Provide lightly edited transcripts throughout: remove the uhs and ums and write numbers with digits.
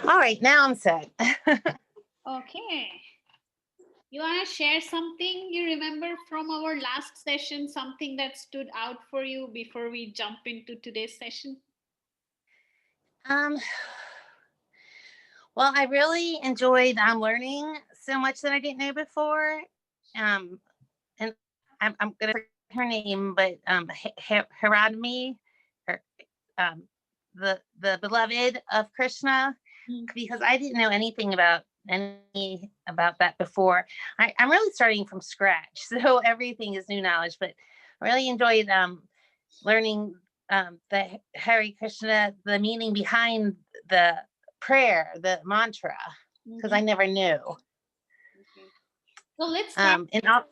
All right, now I'm set. Okay. You want to share something you remember from our last session, something that stood out for you before we jump into today's session? Um, well, I really enjoyed learning so much that I didn't know before. And I'm gonna forget her name, but Hiradmi, or the beloved of Krishna, because I didn't know anything about that before. I'm really starting from scratch, so everything is new knowledge. But I really enjoyed learning the Hare Krishna, the meaning behind the prayer, the mantra, because I never knew. Okay. So let's start. And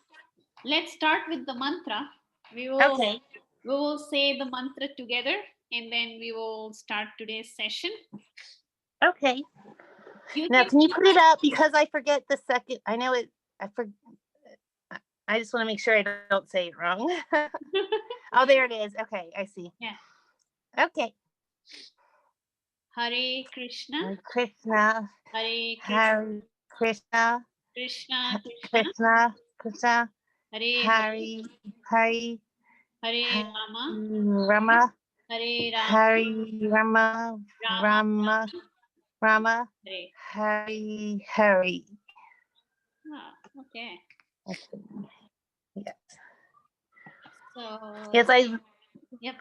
Let's start with the mantra. We will say the mantra together, and then we will start today's session. Okay. Now, can you put it up, because I forget the second? I know it. I just want to make sure I don't say it wrong. Oh, there it is. Okay, I see. Yeah. Okay. Hare Krishna. Hare Krishna. Hare Hare Krishna. Krishna. Krishna. Krishna. Hare Hare. Hare Rama. Rama. Hare Rama. Hare Rama. Rama. Rama. Hare. Hare. Oh, okay. Yes. So. Yes, Yep.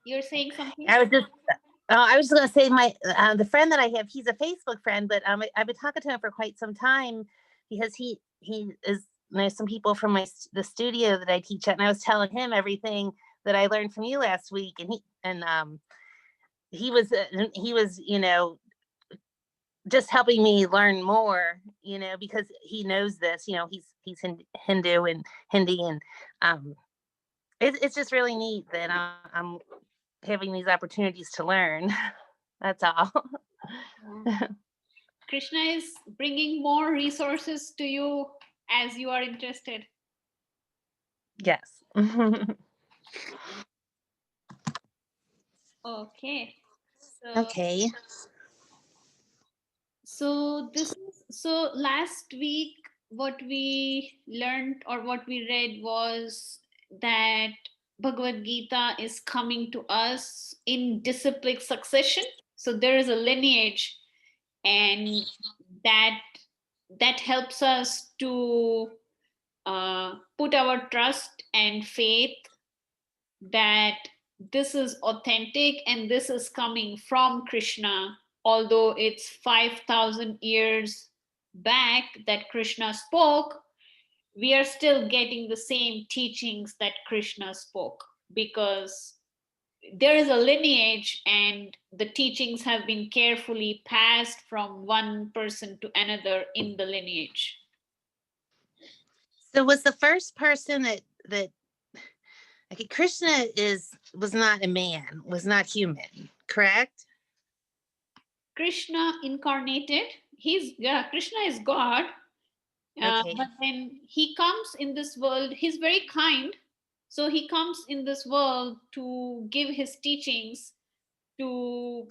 You're saying something? I was just going to say the friend that I have, he's a Facebook friend, but I've been talking to him for quite some time, because he is, some people from the studio that I teach at, and I was telling him everything that I learned from you last week, and he was just helping me learn more, because he knows this, he's Hindu and Hindi, and it's just really neat that I'm having these opportunities to learn. That's all. Krishna is bringing more resources to you as you are interested. Yes. Okay. Okay. So last week what we learned or what we read was that Bhagavad Gita is coming to us in disciplic succession. So there is a lineage, and that helps us to put our trust and faith that this is authentic and this is coming from Krishna, although it's 5,000 years back that Krishna spoke. We are still getting the same teachings that Krishna spoke, because there is a lineage and the teachings have been carefully passed from one person to another in the lineage. So was the first person that okay, Krishna was not a man, was not human, correct? Krishna incarnated. Krishna is God. Okay. But when he comes in this world, he's very kind. So he comes in this world to give his teachings to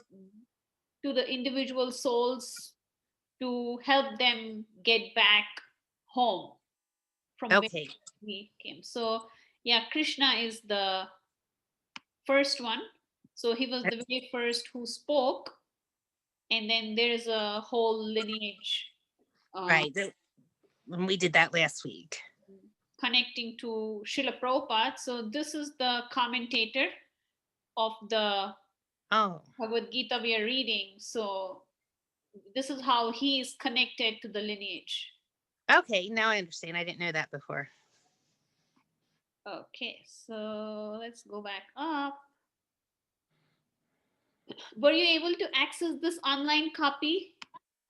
the individual souls, to help them get back home from where he came. So yeah, Krishna is the first one. So he was the very first who spoke, and then there is a whole lineage. Right. When we did that last week. Connecting to Srila Prabhupada. So this is the commentator of the Bhagavad Gita we are reading. So this is how he is connected to the lineage. Okay, now I understand. I didn't know that before. Okay, so let's go back up. Were you able to access this online copy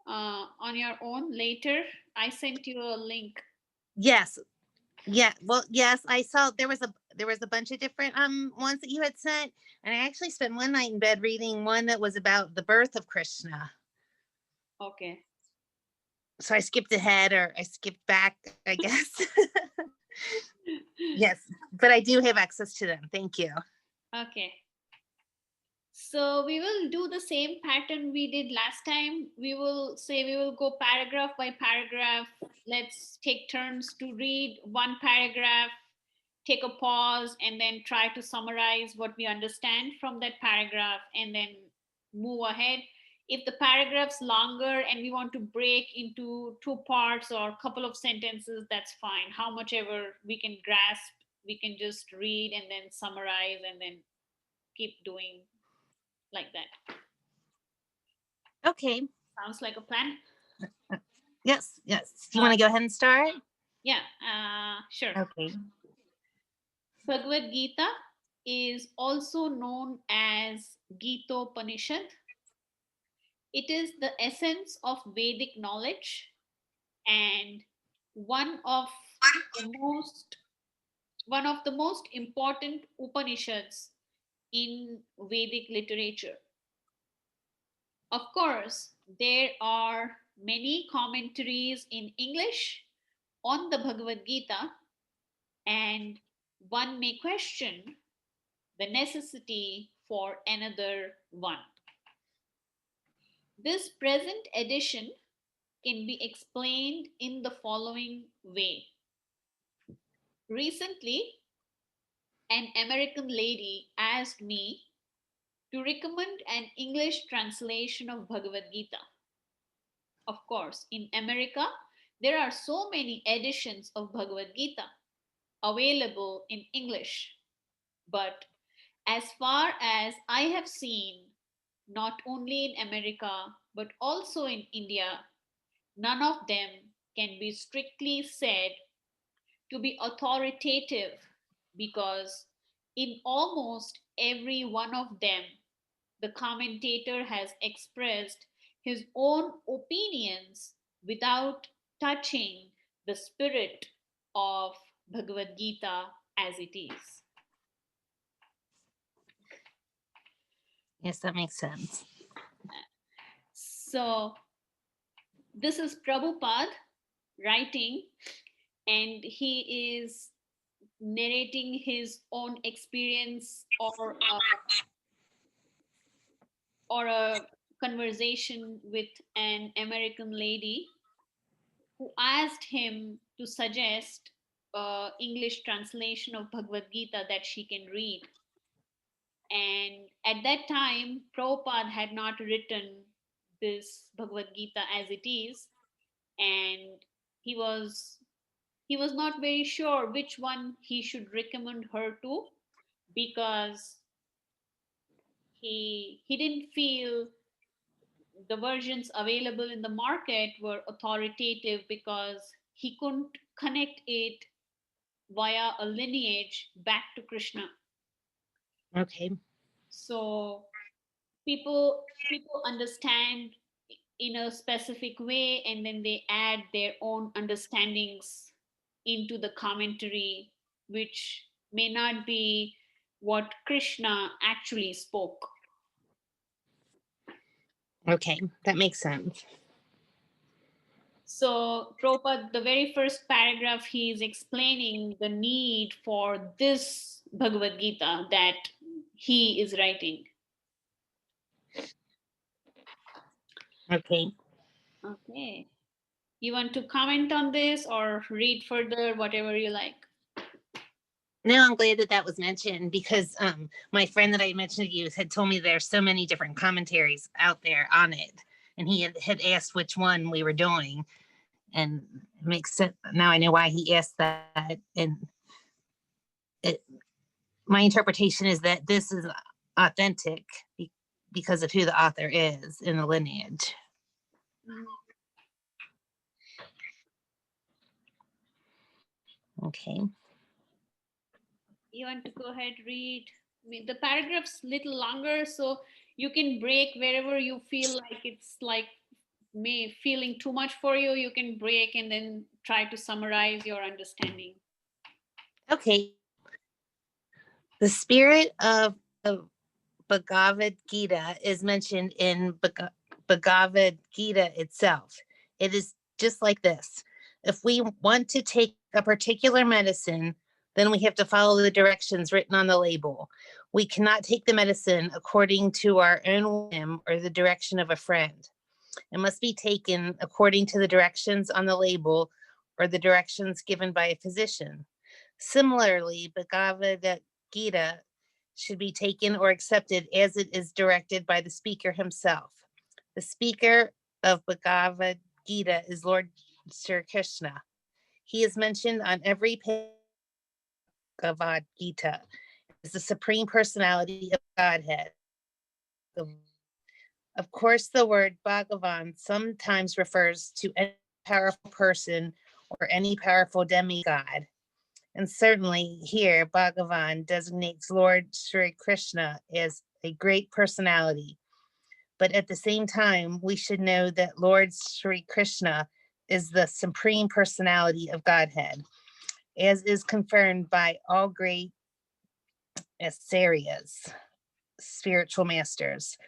on your own later? I sent you a link. Yes. Yeah. Well, yes, I saw there was a bunch of different ones that you had sent, and I actually spent one night in bed reading one that was about the birth of Krishna. Okay. So I skipped ahead, or I skipped back, I guess. Yes, but I do have access to them. Thank you. Okay. So we will do the same pattern we did last time. We will go paragraph by paragraph. Let's take turns to read one paragraph, take a pause, and then try to summarize what we understand from that paragraph and then move ahead. If the paragraph's longer and we want to break into two parts or a couple of sentences, that's fine. How much ever we can grasp, we can just read and then summarize and then keep doing like that. Okay. Sounds like a plan. Yes. Yes. Do you want to go ahead and start? Yeah, sure. Okay. Bhagavad Gita is also known as Gitopanishad. It is the essence of Vedic knowledge and one of the most important Upanishads in Vedic literature. Of course, there are many commentaries in English on the Bhagavad Gita, and one may question the necessity for another one. This present edition can be explained in the following way. Recently, an American lady asked me to recommend an English translation of Bhagavad Gita. Of course, in America, there are so many editions of Bhagavad Gita available in English. But as far as I have seen, not only in America, but also in India, none of them can be strictly said to be authoritative because in almost every one of them, the commentator has expressed his own opinions without touching the spirit of Bhagavad Gita as it is. Yes, that makes sense. So, this is Prabhupada writing, and he is narrating his own experience or a conversation with an American lady who asked him to suggest English translation of Bhagavad Gita that she can read. And at that time, Prabhupada had not written this Bhagavad Gita as it is, and he was not very sure which one he should recommend her to because he didn't feel the versions available in the market were authoritative because he couldn't connect it via a lineage back to Krishna. Okay. So people understand in a specific way and then they add their own understandings into the commentary, which may not be what Krishna actually spoke. Okay, that makes sense. So, Prabhupada, the very first paragraph, he is explaining the need for this Bhagavad Gita that he is writing. Okay. Okay. You want to comment on this or read further, whatever you like? No, I'm glad that that was mentioned because my friend that I mentioned to you had told me there's so many different commentaries out there on it. And he had asked which one we were doing. And it makes sense. Now I know why he asked that. And my interpretation is that this is authentic because of who the author is in the lineage. Okay. You want to go ahead, read? I mean, the paragraph's little longer, so you can break wherever you feel like it's like feeling too much for you. You can break and then try to summarize your understanding. Okay. The spirit of Bhagavad Gita is mentioned in Bhagavad Gita itself. It is just like this. If we want to take a particular medicine, then we have to follow the directions written on the label. We cannot take the medicine according to our own whim or the direction of a friend. It must be taken according to the directions on the label or the directions given by a physician. Similarly, Bhagavad Gita should be taken or accepted as it is directed by the speaker himself. The speaker of Bhagavad Gita is Lord Sri Krishna. He is mentioned on every page of Bhagavad Gita as the Supreme Personality of Godhead. Of course, the word Bhagavan sometimes refers to any powerful person or any powerful demigod. And certainly here, Bhagavan designates Lord Sri Krishna as a great personality. But at the same time, we should know that Lord Sri Krishna is the Supreme Personality of Godhead, as is confirmed by all great asaryas, spiritual masters,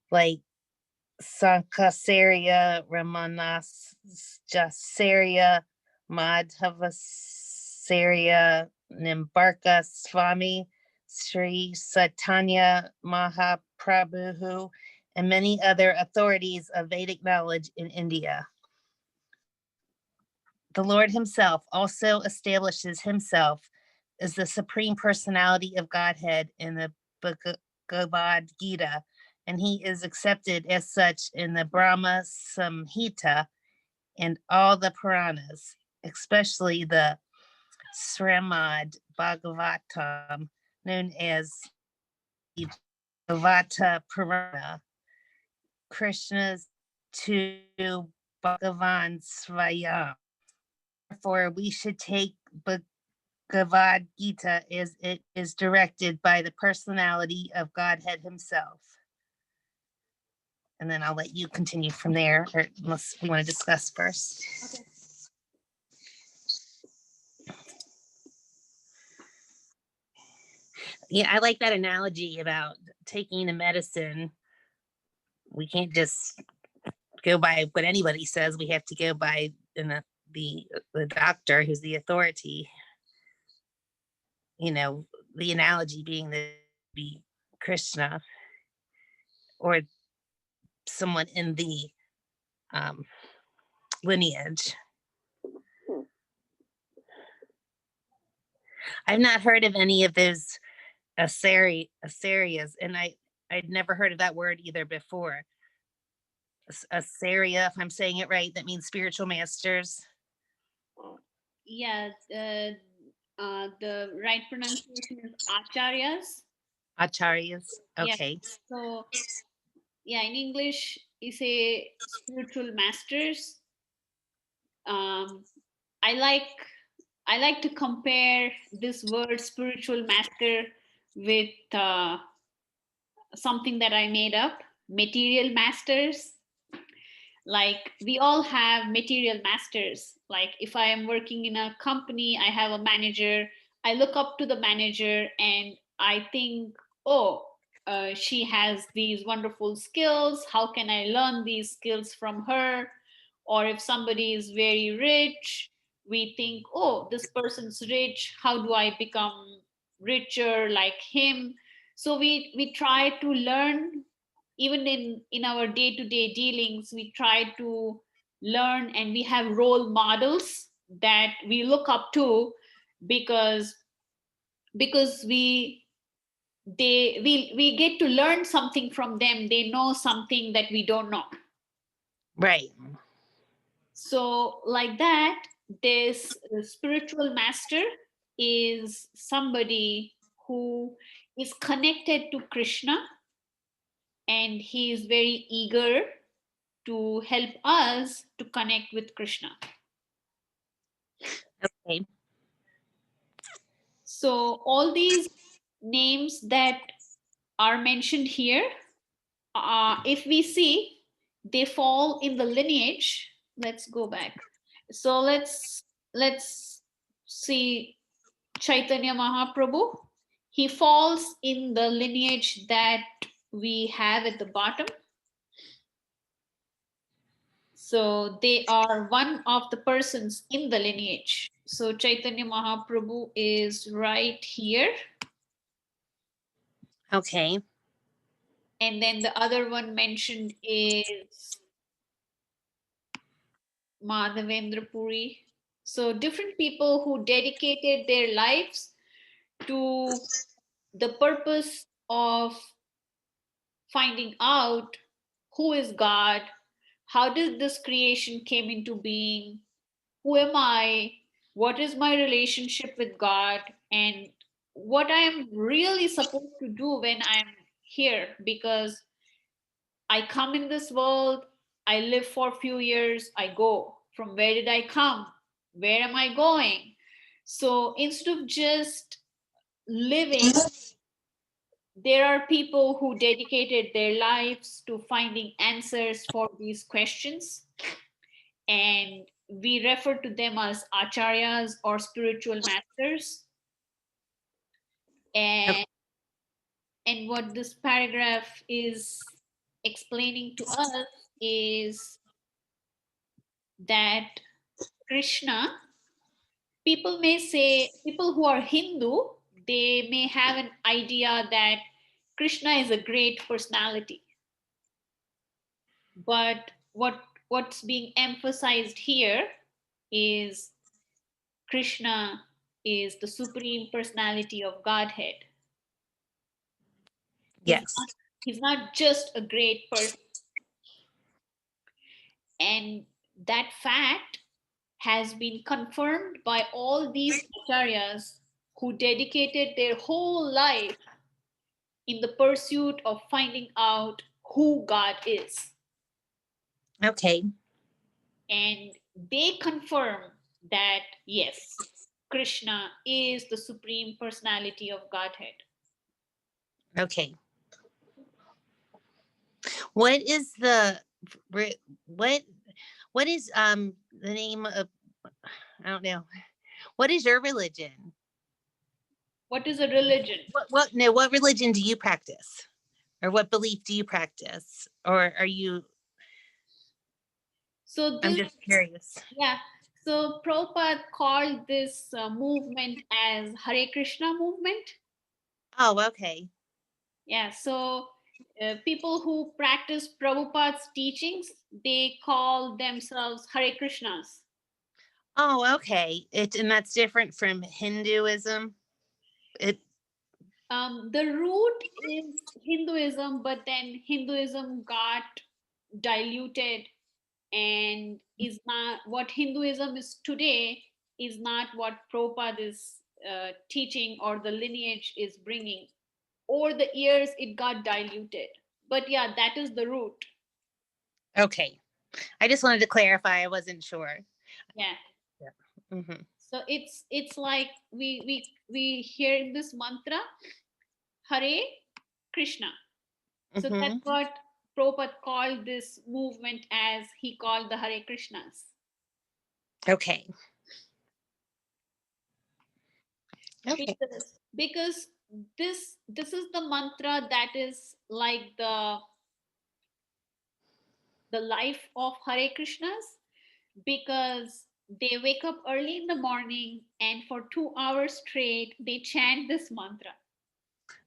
like Sankasarya, Ramanasarya, Madhavasarya, Nimbarka Swami, Sri Chaitanya Mahaprabhu, and many other authorities of Vedic knowledge in India. The Lord himself also establishes himself as the Supreme Personality of Godhead in the Bhagavad Gita, and he is accepted as such in the Brahma Samhita and all the Puranas, especially the Srimad Bhagavatam, known as the Bhagavata Purana, Krishna's to Bhagavan Swayam. Therefore, we should take Bhagavad Gita as it is directed by the personality of Godhead himself. And then I'll let you continue from there, or unless we want to discuss first. Okay. Yeah, I like that analogy about taking the medicine. We can't just go by what anybody says. We have to go by the doctor who's the authority. You know, the analogy being that be Krishna or someone in the lineage. I've not heard of any of those Asaryas, and I'd never heard of that word either before. Asarya, if I'm saying it right, that means spiritual masters. Yeah, the right pronunciation is acharyas. Acharyas. Yeah. Okay. So yeah, in English you say spiritual masters. I like to compare this word spiritual master with something that I made up, material masters. Like we all have material masters. Like if I am working in a company, I have a manager, I look up to the manager and I think, oh, she has these wonderful skills, how can I learn these skills from her? Or if somebody is very rich, we think, oh, this person's rich, how do I become richer like him? So we try to learn. Even in our day-to-day dealings, we try to learn, and we have role models that we look up to, because we get to learn something from them. They know something that we don't know. Right. So like that, this spiritual master is somebody who is connected to Krishna, and he is very eager to help us to connect with Krishna. Okay. So all these names that are mentioned here, if we see, they fall in the lineage. Let's go back. So let's see Chaitanya Mahaprabhu. He falls in the lineage that we have at the bottom. So they are one of the persons in the lineage. So Chaitanya Mahaprabhu is right here. Okay. And then the other one mentioned is Madhavendra Puri. So different people who dedicated their lives to the purpose of finding out who is God, how did this creation came into being, who am I, what is my relationship with God, and what I am really supposed to do when I'm here, because I come in this world, I live for a few years, I go. From where did I come? Where am I going? So instead of just living, there are people who dedicated their lives to finding answers for these questions. And we refer to them as acharyas or spiritual masters. Okay. And what this paragraph is explaining to us is that Krishna, people may say, people who are Hindu, they may have an idea that Krishna is a great personality. But what's being emphasized here is Krishna is the supreme personality of Godhead. He's Yes. not, he's not just a great person. And that fact has been confirmed by all these acharyas who dedicated their whole life in the pursuit of finding out who God is. Okay. And they confirm that, yes, Krishna is the supreme personality of Godhead. Okay. What is the what what is the name of, I don't know. What is your religion? What is a religion? What religion do you practice? Or what belief do you practice? Or are you, So I'm this, just curious. yeah. So Prabhupada called this movement as Hare Krishna movement. Oh, okay. Yeah. So people who practice Prabhupada's teachings, they call themselves Hare Krishnas. Oh, okay. And that's different from Hinduism. It The root is Hinduism, but then Hinduism got diluted and is not what Hinduism is today, is not what Prabhupada is teaching or the lineage is bringing. Over the years, it got diluted. But yeah, that is the root. okay. I just wanted to clarify. I wasn't sure. Yeah. Yeah. Hmm. So it's like we hear this mantra, Hare Krishna. So that's Hmm. what Prabhupada called this movement as he called the Hare Krishnas. Okay. Okay. Because this is the mantra that is like the life of Hare Krishnas, because they wake up early in the morning and for 2 hours straight they chant this mantra.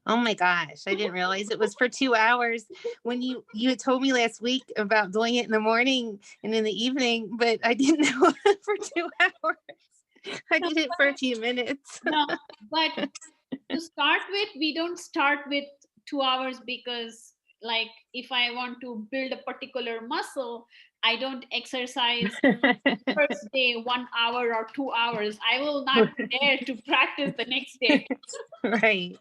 Oh my gosh, I didn't realize it was for 2 hours. When you had told me last week about doing it in the morning and in the evening, but I didn't know for 2 hours. I did it for a few minutes. No, but to start with, we don't start with 2 hours because, like, if I want to build a particular muscle, I don't exercise first day 1 hour or 2 hours. I will not dare to practice the next day. Right.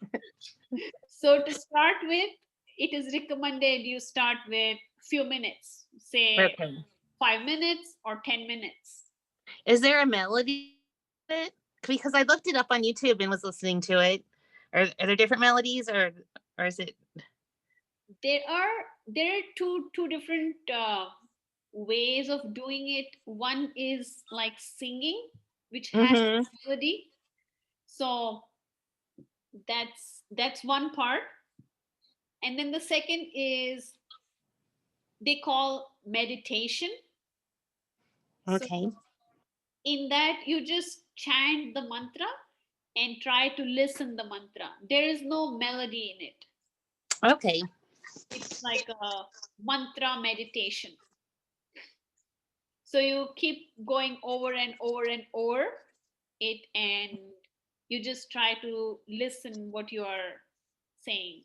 So to start with, it is recommended you start with few minutes, say Okay. 5 minutes or 10 minutes. Is there a melody to it? Because I looked it up on YouTube and was listening to it. Are there different melodies, or is it There are two different ways of doing it. One is like singing, which has mm-hmm. melody. So that's one part. And then the second is they call meditation. So Okay. in that you just chant the mantra and try to listen the mantra. There is no melody in it. Okay. It's like a mantra meditation. So you keep going over and over and over it, and you just try to listen what you are saying.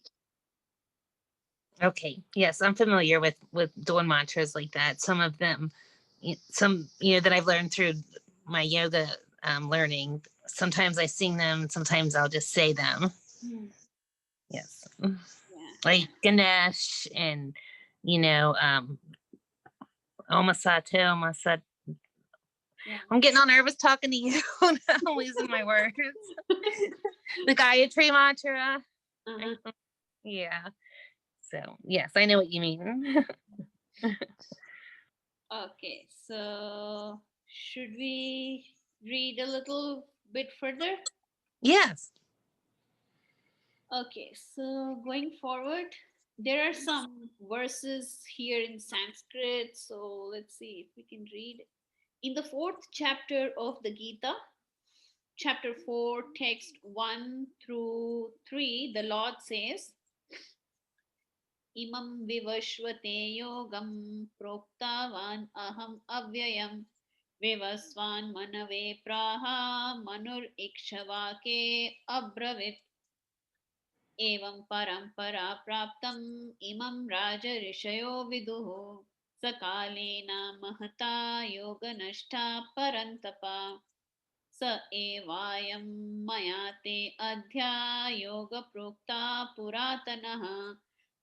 Okay. Yes, I'm familiar with doing mantras like that. Some of them, some that I've learned through my yoga learning. Sometimes I sing them. Sometimes I'll just say them. Hmm. Yes, Yeah. like Ganesh and Omasate, Omasat. Yeah. I'm getting all nervous talking to you. I'm losing my words. The Gayatri mantra. Uh-huh. Yeah. So yes, I know what you mean. Okay, so should we read a little bit further? Yes. Okay, so going forward, there are some verses here in Sanskrit, so let's see if we can read. In the fourth chapter of the Gita, chapter 4, text 1 through 3, the Lord says, Imam vivashvate yogam proktavan aham avyayam vivasvan manave praha manur ikshvake abravit एवं परंपरा प्राप्तम इमं राजऋषयो विदुः सकालेन महता योगनष्टा परन्तपा स एवायं मया ते अध्यायोगप्रोक्ता पुरातनः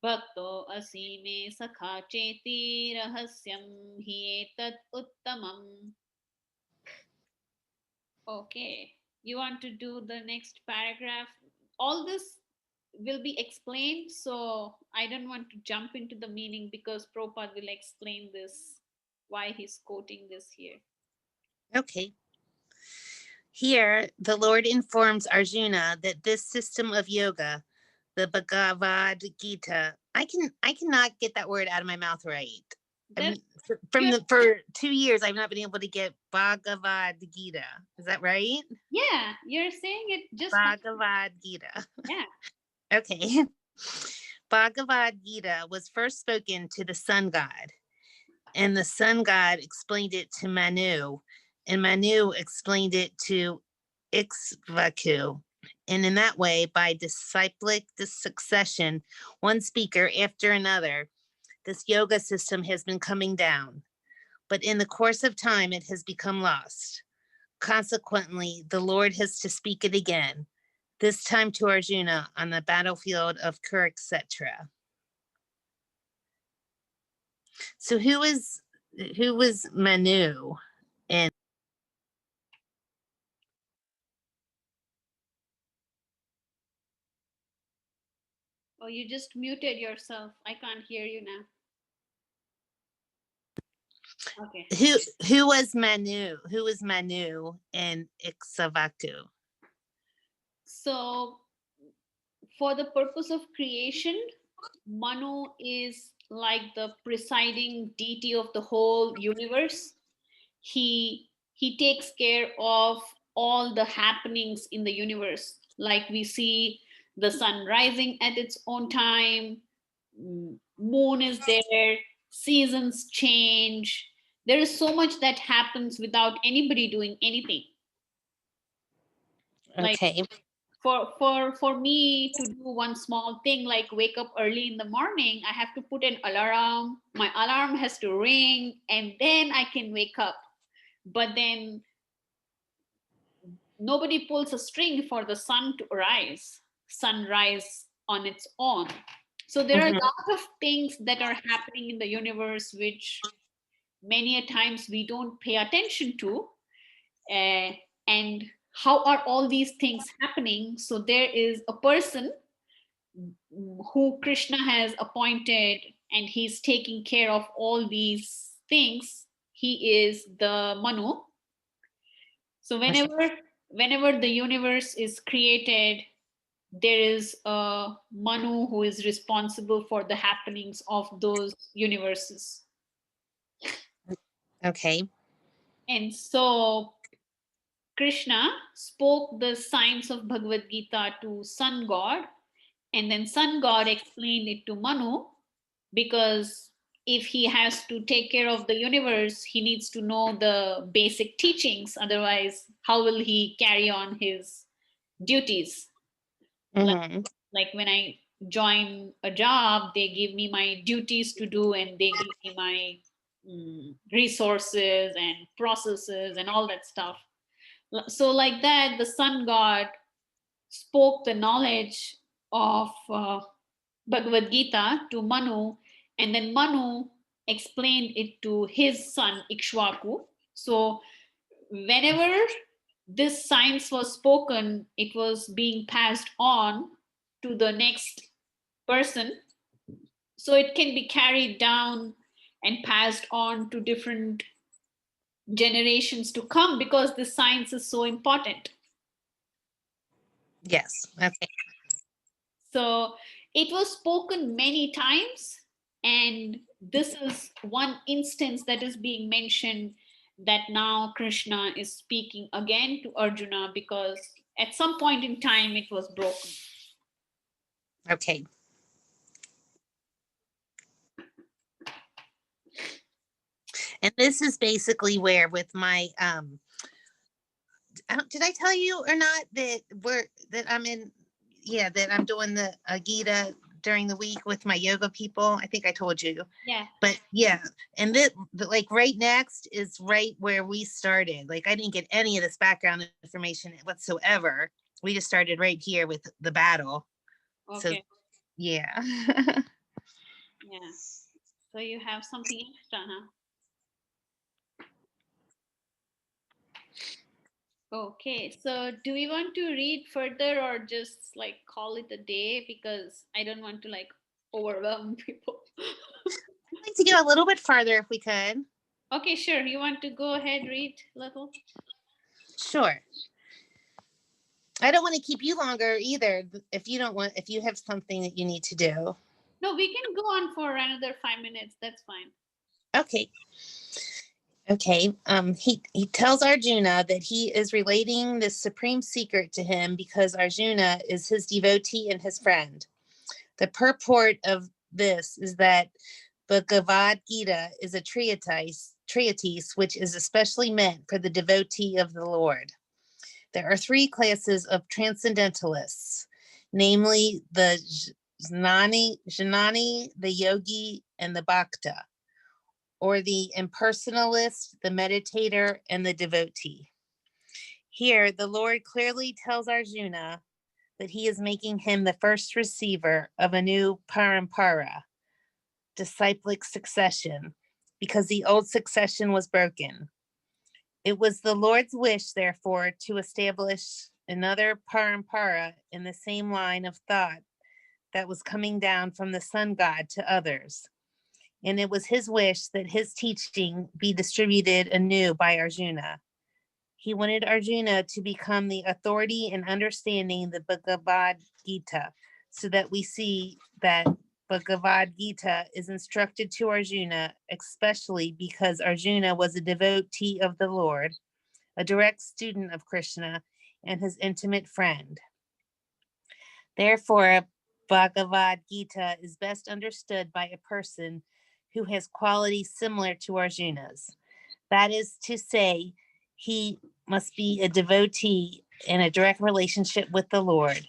भक्तो असि मे सखा चेति रहस्यं हि एतत् उत्तमम्. Okay, you want to do the next paragraph? All this will be explained, so I don't want to jump into the meaning because Prabhupada will explain this, why he's quoting this here. Okay. Here, the Lord informs Arjuna that this system of yoga, the Bhagavad Gita, I cannot get that word out of my mouth right. That's For 2 years, I've not been able to get Bhagavad Gita. Is that right? yeah, you're saying it just Bhagavad Gita. yeah. Okay. Bhagavad Gita was first spoken to the sun god, and the sun god explained it to Manu, and Manu explained it to Ixvaku. And in that way, by disciplic succession, one speaker after another, this yoga system has been coming down. But in the course of time, it has become lost. Consequently, the Lord has to speak it again, this time to Arjuna on the battlefield of Kurukshetra. So who was Manu? And Oh, you just muted yourself. I can't hear you now. Okay. who was Manu? Who was Manu and Ixavaku? So, for the purpose of creation, Manu is like the presiding deity of the whole universe. He takes care of all the happenings in the universe, like we see the sun rising at its own time, moon is there, seasons change. There is so much that happens without anybody doing anything. Like Okay. for me to do one small thing like wake up early in the morning, I have to put an alarm. My alarm has to ring and then I can wake up. But then nobody pulls a string for the sun to rise, sunrise on its own. So there are a Mhm. lot of things that are happening in the universe which many a times we don't pay attention to. And how are all these things happening? So there is a person who Krishna has appointed, and he's taking care of all these things. He is the Manu. So whenever the universe is created, there is a Manu who is responsible for the happenings of those universes. Okay. And so Krishna spoke the science of Bhagavad Gita to sun god, And then sun god explained it to Manu, because if he has to take care of the universe, he needs to know the basic teachings. Otherwise, how will he carry on his duties? Mhm. Like when I join a job, they give me my duties to do, and they give me my resources and processes and all that stuff. So like that, the sun god spoke the knowledge of Bhagavad Gita to Manu, and then Manu explained it to his son Ikshvaku. So whenever this science was spoken, it was being passed on to the next person. So it can be carried down and passed on to different generations to come, because this science is so important. Yes. Okay. So it was spoken many times, and this is one instance that is being mentioned, that now Krishna is speaking again to Arjuna, because at some point in time it was broken. Okay. And this is basically where with my did I tell you or not that I'm in, yeah, that I'm doing the Gita during the week with my yoga people? I think I told you. Yeah. But yeah, and like right next is right where we started. Like I didn't get any of this background information whatsoever. We just started right here with the battle. Okay. So yeah. Yeah. So you have something extra, huh? Okay. So do we want to read further, or just like call it a day? Because I don't want to like overwhelm people. I'd like to go a little bit farther if we could. Okay, sure. You want to go ahead, read little? Sure. I don't want to keep you longer either. If you have something that you need to do. No, we can go on for another 5 minutes. That's fine. Okay. Okay. He tells Arjuna that he is relating this supreme secret to him because Arjuna is his devotee and his friend. The purport of this is that Bhagavad Gita is a treatise which is especially meant for the devotee of the Lord. There are three classes of transcendentalists, namely the Jnani, the Yogi, and the Bhakta, or the impersonalist, the meditator, and the devotee. Here, the Lord clearly tells Arjuna that he is making him the first receiver of a new parampara, disciplic succession, because the old succession was broken. It was the Lord's wish, therefore, to establish another parampara in the same line of thought that was coming down from the sun god to others. And it was his wish that his teaching be distributed anew by Arjuna. He wanted Arjuna to become the authority in understanding the Bhagavad Gita, so that we see that Bhagavad Gita is instructed to Arjuna, especially because Arjuna was a devotee of the Lord, a direct student of Krishna, and his intimate friend. Therefore, Bhagavad Gita is best understood by a person who has qualities similar to Arjuna's. That is to say, he must be a devotee in a direct relationship with the Lord.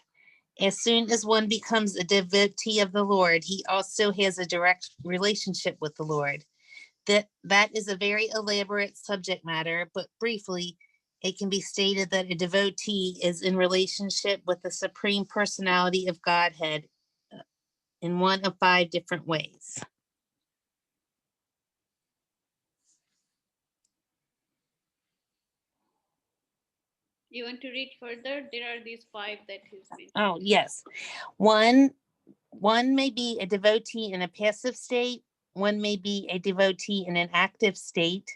As soon as one becomes a devotee of the Lord, he also has a direct relationship with the Lord. That is a very elaborate subject matter, but briefly, it can be stated that a devotee is in relationship with the Supreme Personality of Godhead in one of 5 different ways. You want to read further? There are these 5 that he's mentioned. Oh, yes. One may be a devotee in a passive state. One may be a devotee in an active state.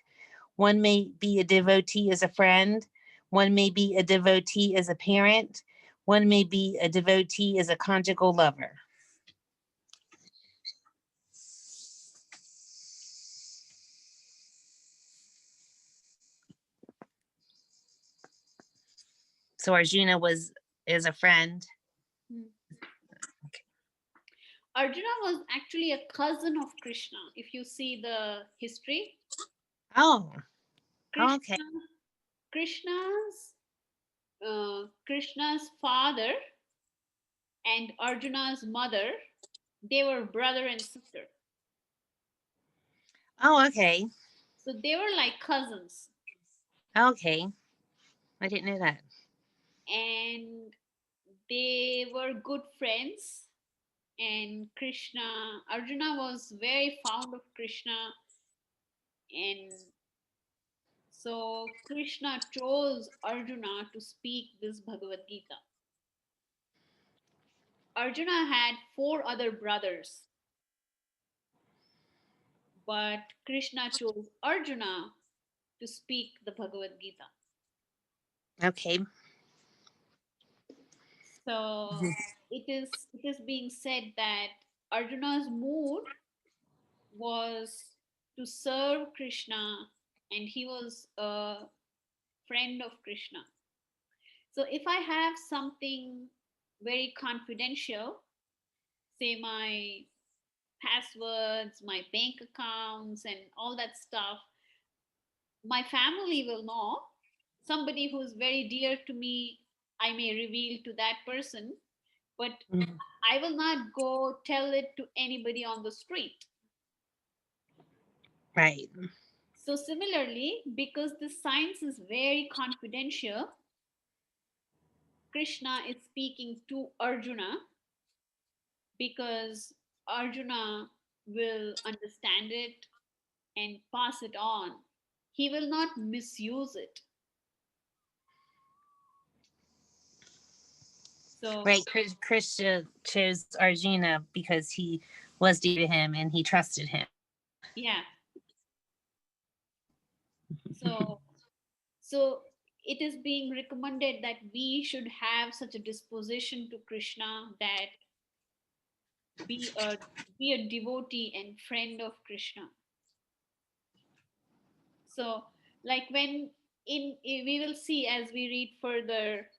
One may be a devotee as a friend. One may be a devotee as a parent. One may be a devotee as a conjugal lover. So Arjuna was as a friend. Hmm. Okay. Arjuna was actually a cousin of Krishna. If you see the history, Oh, okay. Krishna, Krishna's Krishna's father and Arjuna's mother, they were brother and sister. Oh, okay. So they were like cousins. Okay. I didn't know that. And they were good friends. And Arjuna was very fond of Krishna. And so Krishna chose Arjuna to speak this Bhagavad Gita. Arjuna had four other brothers, but Krishna chose Arjuna to speak the Bhagavad Gita. Okay. So it is being said that Arjuna's mood was to serve Krishna, and he was a friend of Krishna. So if I have something very confidential, say my passwords, my bank accounts, and all that stuff, my family will know. Somebody who's very dear to me, I may reveal to that person, but Mhm. I will not go tell it to anybody on the street. Right. So, similarly, because this science is very confidential, Krishna is speaking to Arjuna because Arjuna will understand it and pass it on. He will not misuse it. So, Right. Krishna chose Arjuna because he was dear to him and he trusted him. yeah. So, so it is being recommended that we should have such a disposition to Krishna, that be a be a devotee and friend of Krishna. So, like when we will see as we read further,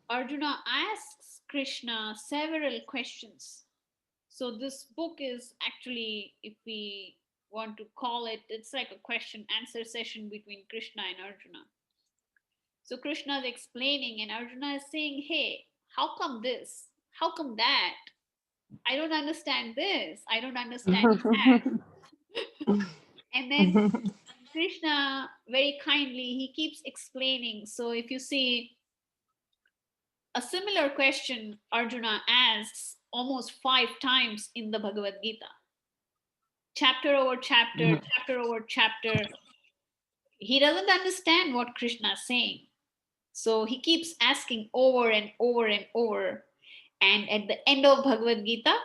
Arjuna asks Krishna several questions. So this book is actually, if we want to call it, it's like a question answer session between Krishna and Arjuna. So Krishna is explaining, and Arjuna is saying, "Hey, how come this? How come that? I don't understand this. I don't understand that." And then Krishna, very kindly, he keeps explaining. So if you see a similar question, Arjuna asks almost 5 times in the Bhagavad Gita, chapter over chapter, chapter over chapter. He doesn't understand what Krishna is saying. So he keeps asking over and over and over. And at the end of Bhagavad Gita,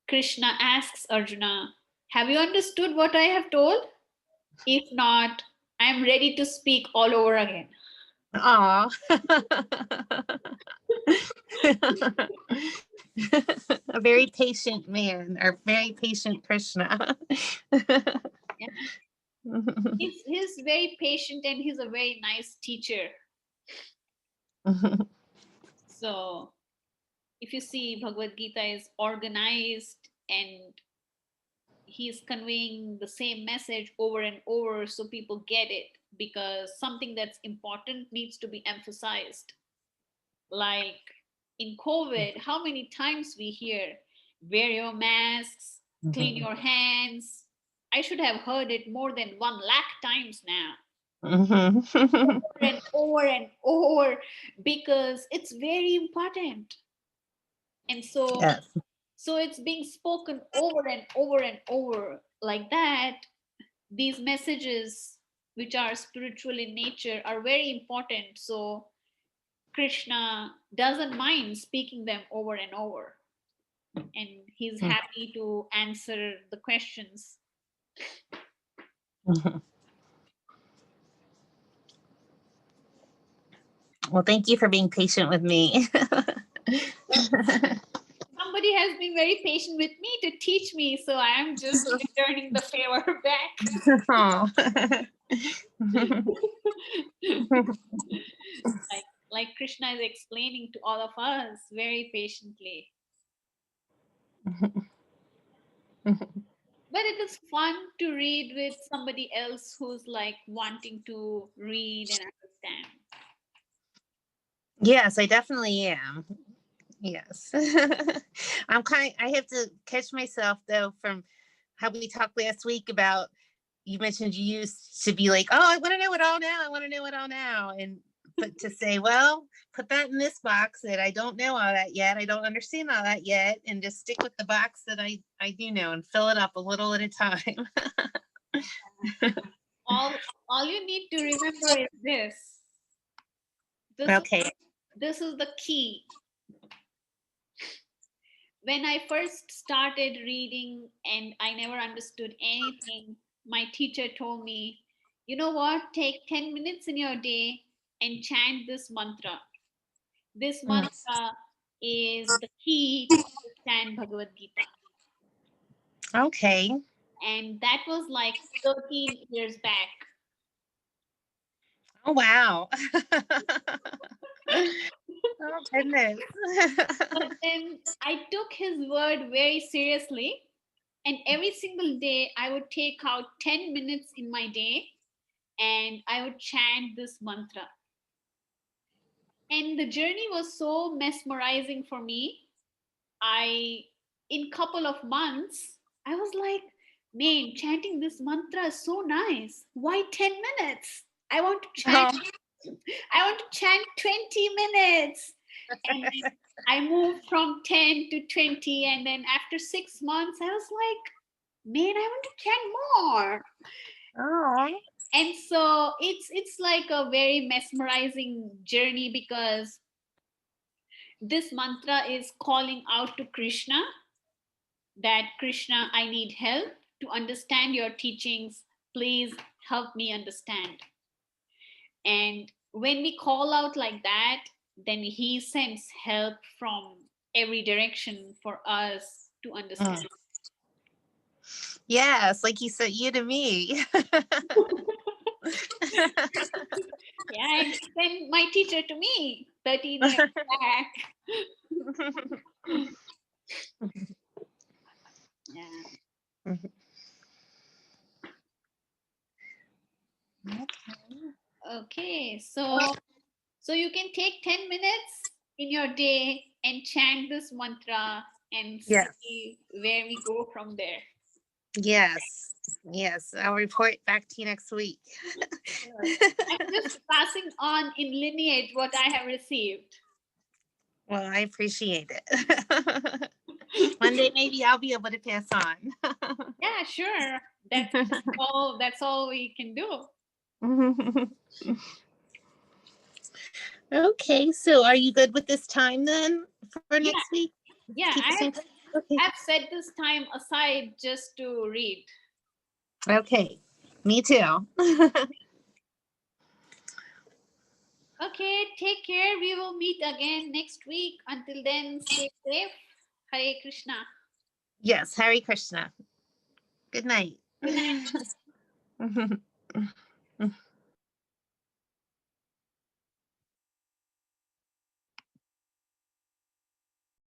Krishna asks Arjuna, "Have you understood what I have told? If not, I am ready to speak all over again." Aw. A very patient man, or very patient Krishna. Yeah. He's very patient and he's a very nice teacher. So if you see, Bhagavad Gita is organized and he's conveying the same message over and over so people get it, because something that's important needs to be emphasized. Like in COVID, how many times we hear, wear your masks, clean your hands. I should have heard it more than 1 lakh times now, over and over and over, because it's very important. And Yes. so it's being spoken over and over and over like that. These messages, which are spiritual in nature, are very important. So Krishna doesn't mind speaking them over and over, and he's happy to answer the questions. Well, thank you for being patient with me. Somebody has been very patient with me to teach me, so I am just returning the favor back. Aw. like like Krishna is explaining to all of us very patiently. But it is fun to read with somebody else who's like wanting to read and understand. Yes, I definitely am. Yes. I have to catch myself though from how we talked last week about, you mentioned you used to be like, oh, I want to know it all now. I want to know it all now. But to say, well, put that in this box that I don't know all that yet. I don't understand all that yet. And just stick with the box that I do know and fill it up a little at a time. All you need to remember is this. Okay. This is the key. When I first started reading and I never understood anything, my teacher told me, you know what? Take 10 minutes in your day and chant this mantra. This mantra is the key to understand Bhagavad Gita. Okay. And that was like 13 years back. Oh, wow. Oh, goodness. But then I took his word very seriously. And every single day, I would take out 10 minutes in my day and I would chant this mantra. And the journey was so mesmerizing for me. In couple of months, I was like, man, chanting this mantra is so nice. Why 10 minutes? I want to chant. Oh. I want to chant 20 minutes. And I moved from 10 to 20. And then after 6 months, I was like, man, I want to chant more. Oh. And so it's like a very mesmerizing journey because this mantra is calling out to Krishna that Krishna, I need help to understand your teachings. Please help me understand. And when we call out like that, then he sends help from every direction for us to understand. Yes, like you said, you to me. Yeah, and send my teacher to me 13 years back. Yeah. Okay, so you can take 10 minutes in your day and chant this mantra and Yes. see where we go from there. Yes. Yes. I'll report back to you next week. I'm just passing on in lineage what I have received. Well, I appreciate it. One day maybe I'll be able to pass on. Yeah, sure. That's all we can do. Okay, so are you good with this time then for next week? Yeah, Keep the same time? Okay. I've set this time aside just to read. Okay, me too. Okay, take care. We will meet again next week. Until then, stay safe. Hare Krishna. Yes, Hare Krishna. Good night. Good night.